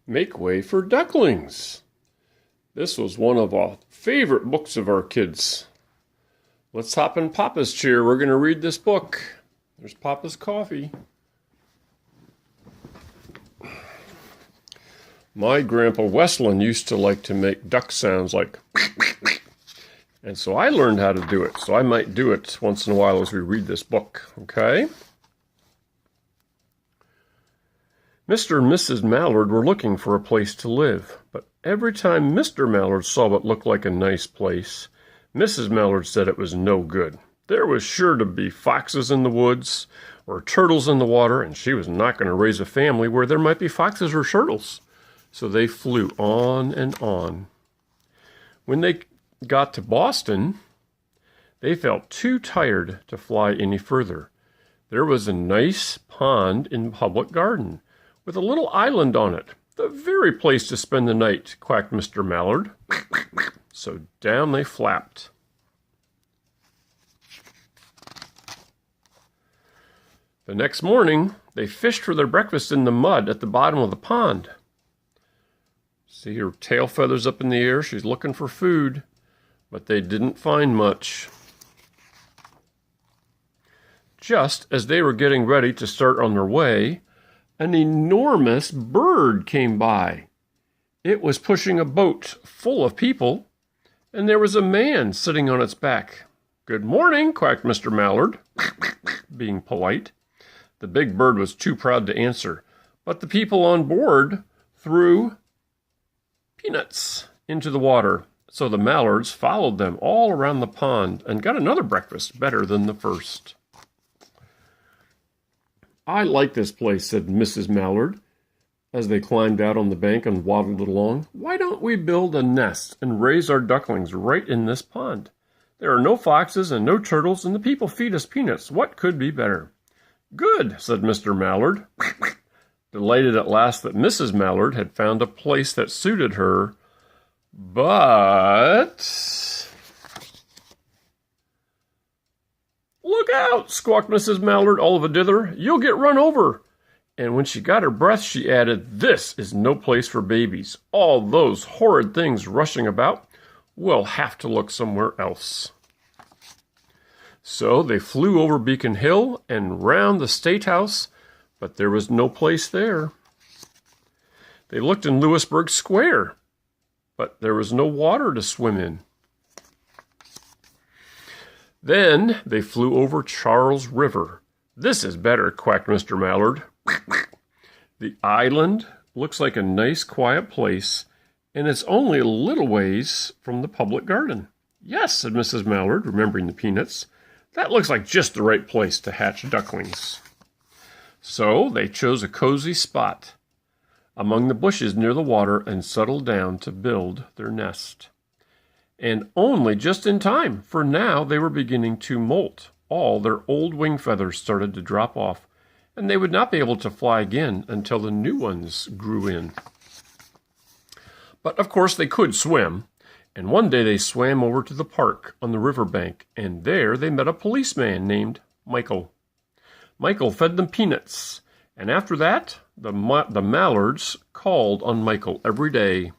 Make Way for Ducklings. This was one of our favorite books of our kids. Let's hop in Papa's chair. We're going to read this book. There's Papa's coffee. My grandpa Westland used to like to make duck sounds like and so I learned how to do it. So I might do it once in a while as we read this book, okay? Mr. and Mrs. Mallard were looking for a place to live, but every time Mr. Mallard saw what looked like a nice place, Mrs. Mallard said it was no good. There was sure to be foxes in the woods or turtles in the water, and she was not going to raise a family where there might be foxes or turtles. So they flew on and on. When they got to Boston, they felt too tired to fly any further. There was a nice pond in the public garden with a little island on it. The very place to spend the night, quacked Mr. Mallard. So down they flapped. The next morning, they fished for their breakfast in the mud at the bottom of the pond. See her tail feathers up in the air. She's looking for food, but they didn't find much. Just as they were getting ready to start on their way, an enormous bird came by. It was pushing a boat full of people, and there was a man sitting on its back. "Good morning," quacked Mr. Mallard, being polite. The big bird was too proud to answer, but the people on board threw peanuts into the water, so the Mallards followed them all around the pond and got another breakfast better than the first. "I like this place," said Mrs. Mallard, as they climbed out on the bank and waddled along. "Why don't we build a nest and raise our ducklings right in this pond? There are no foxes and no turtles, and the people feed us peanuts. What could be better?" "Good," said Mr. Mallard, delighted at last that Mrs. Mallard had found a place that suited her. But... "Look out!" squawked Mrs. Mallard all of a dither. "You'll get run over." And when she got her breath, she added, "This is no place for babies. All those horrid things rushing about. We'll have to look somewhere else." So they flew over Beacon Hill and round the State House, but there was no place there. They looked in Louisburg Square, but there was no water to swim in. Then they flew over Charles River. "This is better," quacked Mr. Mallard. "The island looks like a nice quiet place, and it's only a little ways from the public garden." "Yes," said Mrs. Mallard, remembering the peanuts. "That looks like just the right place to hatch ducklings." So they chose a cozy spot among the bushes near the water and settled down to build their nest. And only just in time, for now they were beginning to molt. All their old wing feathers started to drop off, and they would not be able to fly again until the new ones grew in. But of course they could swim, and one day they swam over to the park on the river bank, and there they met a policeman named Michael. Michael fed them peanuts, and after that, the Mallards called on Michael every day.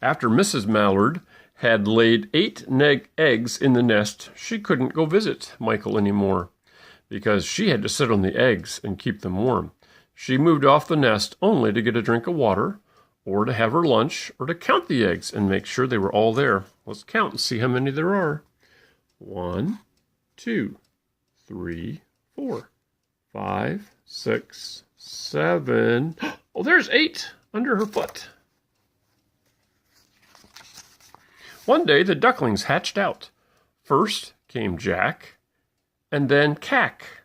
After Mrs. Mallard had laid 8 eggs in the nest, she couldn't go visit Michael anymore, because she had to sit on the eggs and keep them warm. She moved off the nest only to get a drink of water, or to have her lunch, or to count the eggs and make sure they were all there. Let's count and see how many there are. 1, 2, 3, 4, 5, 6, 7. Oh, there's 8 under her foot. One day the ducklings hatched out. First came Jack, and then Cack,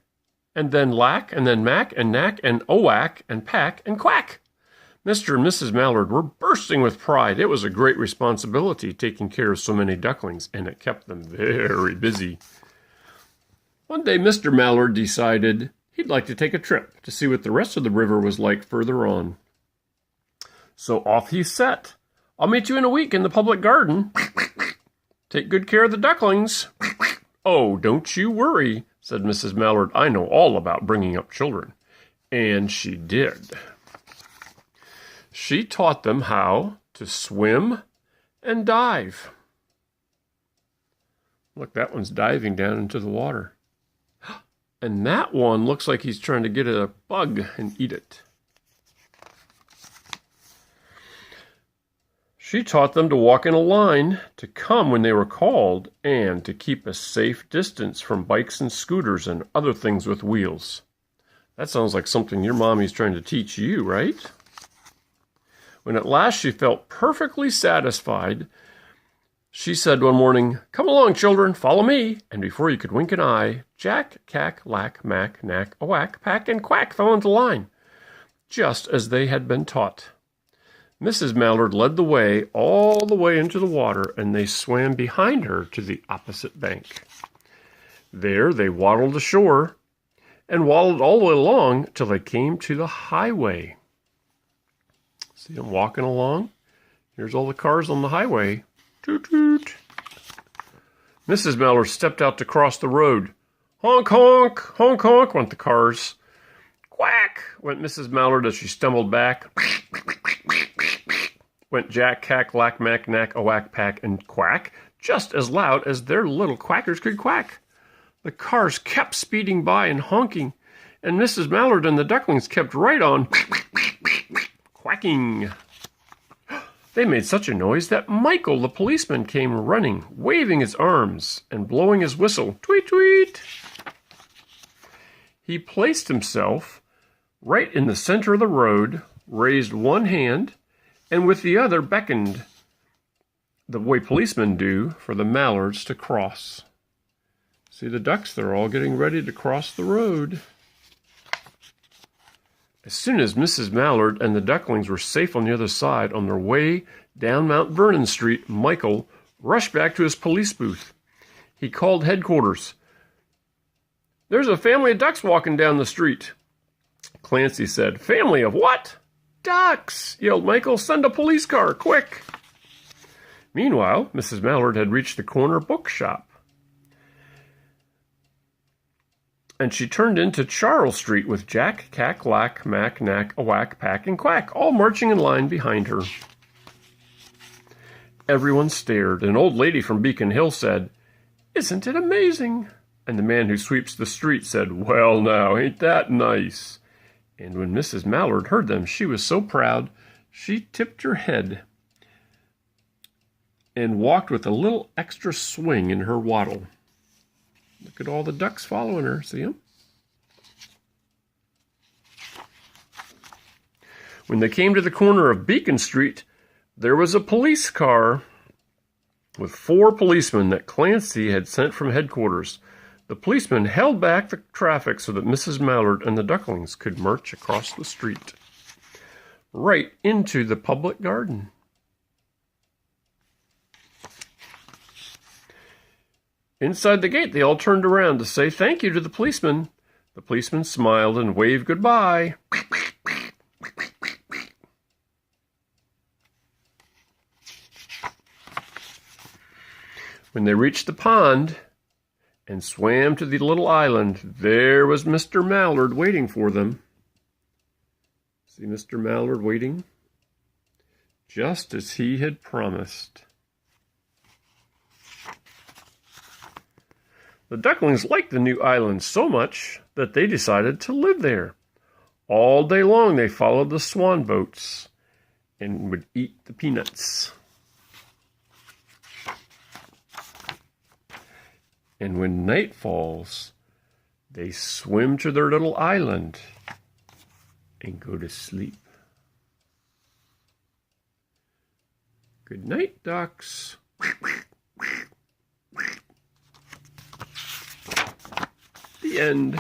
and then Lack, and then Mack, and Knack, and Owack, and Pack, and Quack. Mr. and Mrs. Mallard were bursting with pride. It was a great responsibility taking care of so many ducklings, and it kept them very busy. One day Mr. Mallard decided he'd like to take a trip to see what the rest of the river was like further on. So off he set. "I'll meet you in a week in the public garden. Take good care of the ducklings." "Oh, don't you worry," said Mrs. Mallard. "I know all about bringing up children. And she did. She taught them how to swim and dive. Look, that one's diving down into the water. And that one looks like he's trying to get a bug and eat it. She taught them to walk in a line, to come when they were called, and to keep a safe distance from bikes and scooters and other things with wheels. That sounds like something your mommy's trying to teach you, right? When at last she felt perfectly satisfied, she said one morning, "Come along, children, follow me." And before you could wink an eye, Jack, Cack, Lack, Mack, Knack, a Whack, Pack, and Quack fell into line, just as they had been taught. Mrs. Mallard led the way all the way into the water, and they swam behind her to the opposite bank. There they waddled ashore and waddled all the way along till they came to the highway. See them walking along? Here's all the cars on the highway. Toot toot. Mrs. Mallard stepped out to cross the road. Honk, honk, went the cars. Quack, went Mrs. Mallard as she stumbled back. Went Jack, Cack, Lack, Mack, Knack, a Whack, Pack, and Quack, just as loud as their little quackers could quack. The cars kept speeding by and honking, and Mrs. Mallard and the ducklings kept right on quacking. They made such a noise that Michael, the policeman, came running, waving his arms and blowing his whistle. Tweet, tweet. He placed himself right in the center of the road, raised one hand, and with the other beckoned, the way policemen do, for the mallards to cross. See the ducks, they're all getting ready to cross the road. As soon as Mrs. Mallard and the ducklings were safe on the other side, on their way down Mount Vernon Street, Michael rushed back to his police booth. He called headquarters. "There's a family of ducks walking down the street." Clancy said, "Family of what?" "Ducks!" yelled Michael. "Send a police car, quick!" Meanwhile, Mrs. Mallard had reached the corner bookshop, and she turned into Charles Street with Jack, Cack, Lack, Mack, Knack, a Whack, Pack, and Quack, all marching in line behind her. Everyone stared. An old lady from Beacon Hill said, "Isn't it amazing?" And the man who sweeps the street said, "Well now, ain't that nice?" And when Mrs. Mallard heard them, she was so proud, she tipped her head and walked with a little extra swing in her waddle. Look at all the ducks following her. See them? When they came to the corner of Beacon Street, there was a police car with 4 policemen that Clancy had sent from headquarters. The policemen held back the traffic so that Mrs. Mallard and the ducklings could march across the street, right into the public garden. Inside the gate, they all turned around to say thank you to the policeman. The policeman smiled and waved goodbye. When they reached the pond and swam to the little island, there was Mr. Mallard waiting for them. See Mr. Mallard waiting? Just as he had promised. The ducklings liked the new island so much that they decided to live there. All day long they followed the swan boats and would eat the peanuts. And when night falls, they swim to their little island and go to sleep. Good night, ducks. The end.